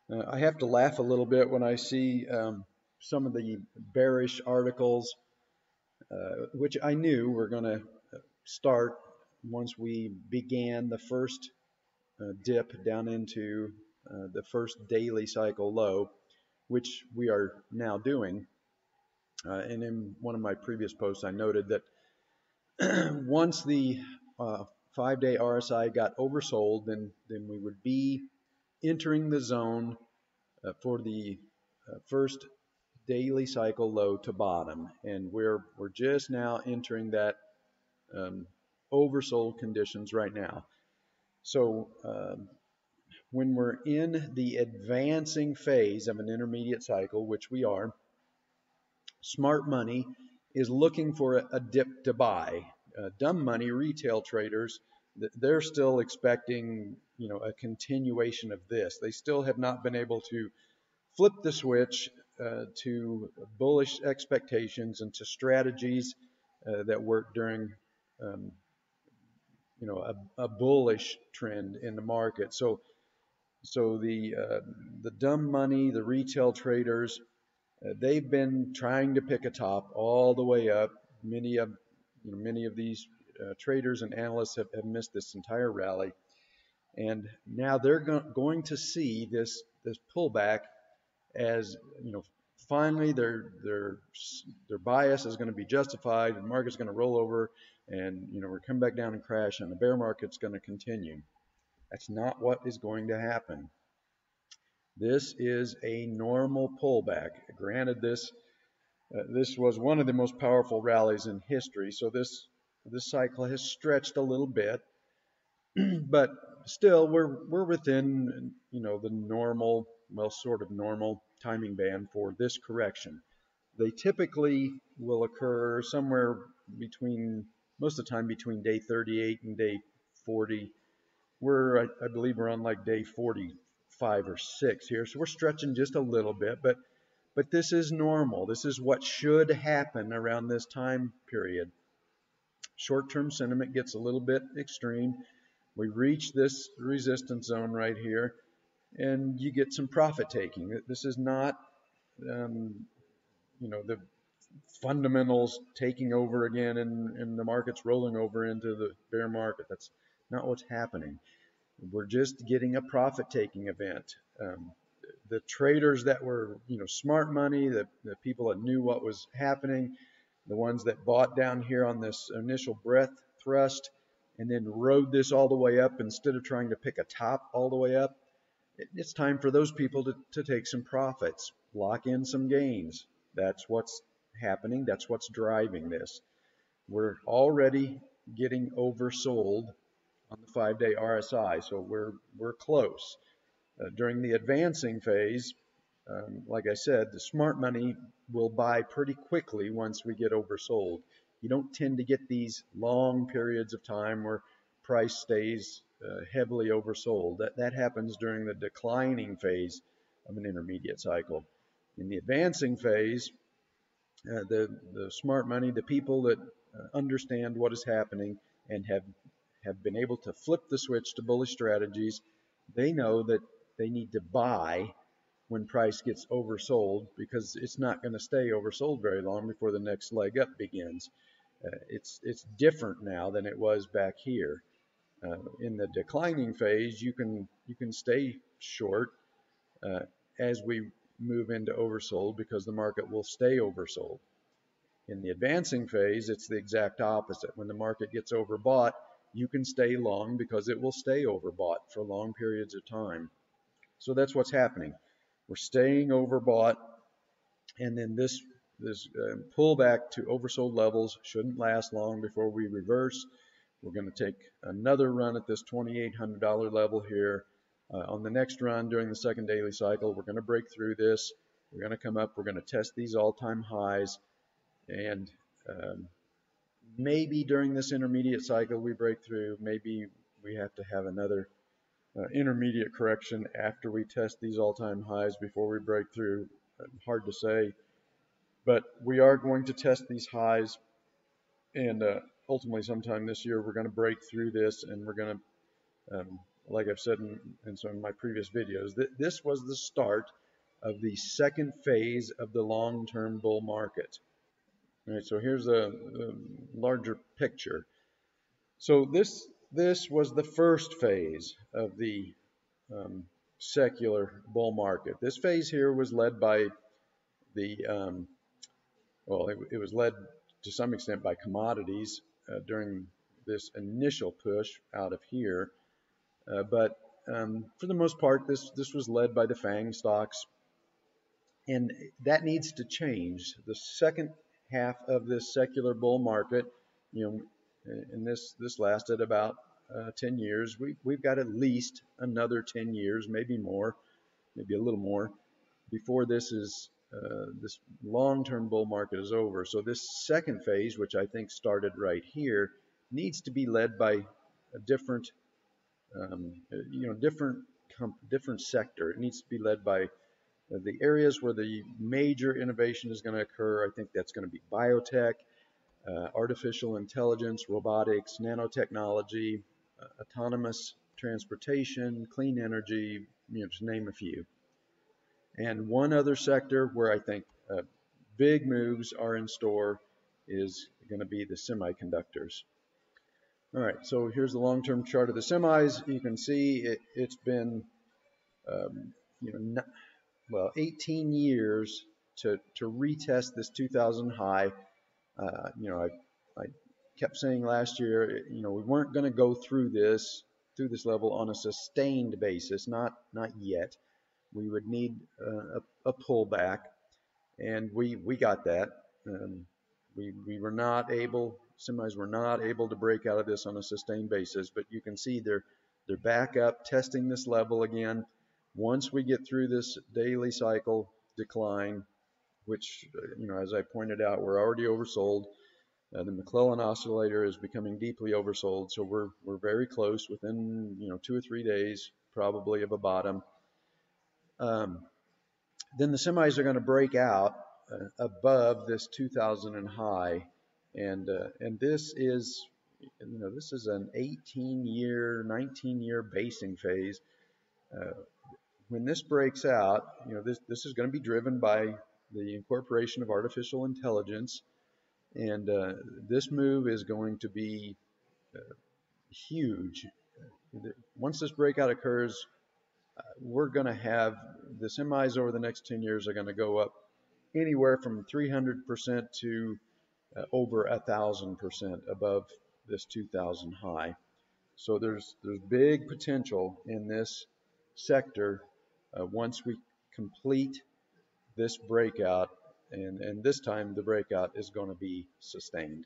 I have to laugh a little bit when I see some of the bearish articles, which I knew were going to start once we began the first dip down into the first daily cycle low, which we are now doing. And in one of my previous posts, I noted that once the 5-day RSI got oversold, then we would be entering the zone for the first daily cycle low to bottom, and we're just now entering that um, oversold conditions right now. So when we're in the advancing phase of an intermediate cycle, which we are, smart money is looking for a dip to buy. Dumb money, retail traders, they're still expecting, a continuation of this. They still have not been able to flip the switch to bullish expectations and to strategies that work during, um, a bullish trend in the market. So the dumb money, the retail traders, they've been trying to pick a top all the way up. Many of these traders and analysts have missed this entire rally, and now they're going to see this pullback as finally their bias is going to be justified, and the market's going to roll over, and we're come back down and crash, and the bear market's going to continue. That's not what is going to happen. This is a normal pullback. Granted, this was one of the most powerful rallies in history, so this cycle has stretched a little bit, but still we're within the normal, well, sort of normal timing band for this correction. They typically will occur somewhere between, most of the time, between day 38 and day 40. I believe we're on like day 45 or 6 here, so we're stretching just a little bit, but this is normal. This is what should happen around this time period. Short-term sentiment gets a little bit extreme. We reach this resistance zone right here, and you get some profit taking. This is not, the fundamentals taking over again, and the market's rolling over into the bear market. That's not what's happening. We're just getting a profit taking event. The traders that were, smart money, the people that knew what was happening, the ones that bought down here on this initial breath thrust and then rode this all the way up instead of trying to pick a top all the way up, it's time for those people to take some profits, lock in some gains. That's what's happening. That's what's driving this. We're already getting oversold on the 5-day RSI, so we're close. During the advancing phase, like I said, the smart money will buy pretty quickly once we get oversold. You don't tend to get these long periods of time where price stays heavily oversold. That happens during the declining phase of an intermediate cycle. In the advancing phase, the smart money, the people that understand what is happening and have been able to flip the switch to bullish strategies, they know that they need to buy when price gets oversold, because it's not going to stay oversold very long before the next leg up begins. It's different now than it was back here. In the declining phase, you can stay short as we move into oversold, because the market will stay oversold. In the advancing phase, it's the exact opposite. When the market gets overbought, you can stay long because it will stay overbought for long periods of time. So that's what's happening. We're staying overbought, and then this pullback to oversold levels shouldn't last long before we reverse. We're going to take another run at this $2,800 level here. On the next run during the second daily cycle, we're going to break through this. We're going to come up. We're going to test these all-time highs, and maybe during this intermediate cycle we break through. Maybe we have to have another intermediate correction after we test these all-time highs before we break through. Hard to say, but we are going to test these highs, and ultimately sometime this year we're going to break through this, and we're going to like I've said in some of my previous videos, this was the start of the second phase of the long-term bull market. All right, so here's a larger picture. So this was the first phase of the um, secular bull market. This phase here was led by the well, it was led to some extent by commodities during this initial push out of here, but for the most part, this was led by the FANG stocks, and that needs to change. The second half of this secular bull market, you know, and this lasted about 10 years. We've got at least another 10 years, maybe more, maybe a little more, before this long-term bull market is over. So this second phase, which I think started right here, needs to be led by a different, different sector. It needs to be led by the areas where the major innovation is going to occur. I think that's going to be biotech, artificial intelligence, robotics, nanotechnology, autonomous transportation, clean energy, to name a few. And one other sector where I think big moves are in store is going to be the semiconductors. All right, so here's the long-term chart of the semis. You can see it's been, um, you know, well, 18 years to retest this 2000 high. I kept saying last year, we weren't going to go through this level on a sustained basis, not yet. We would need a pullback, and we got that. We were not able, semis were not able to break out of this on a sustained basis, but you can see they're back up, testing this level again. Once we get through this daily cycle decline, which, as I pointed out, we're already oversold. The McClellan oscillator is becoming deeply oversold, so we're very close, within 2 or 3 days probably of a bottom. Then the semis are going to break out above this 2000 high, and this is this is an 18-year, 19-year basing phase. When this breaks out, this is going to be driven by the incorporation of artificial intelligence, and this move is going to be huge. Once this breakout occurs, we're going to have the semis over the next 10 years are going to go up anywhere from 300% to over 1,000% above this 2000 high. So there's big potential in this sector once we complete this breakout, and this time the breakout is going to be sustained.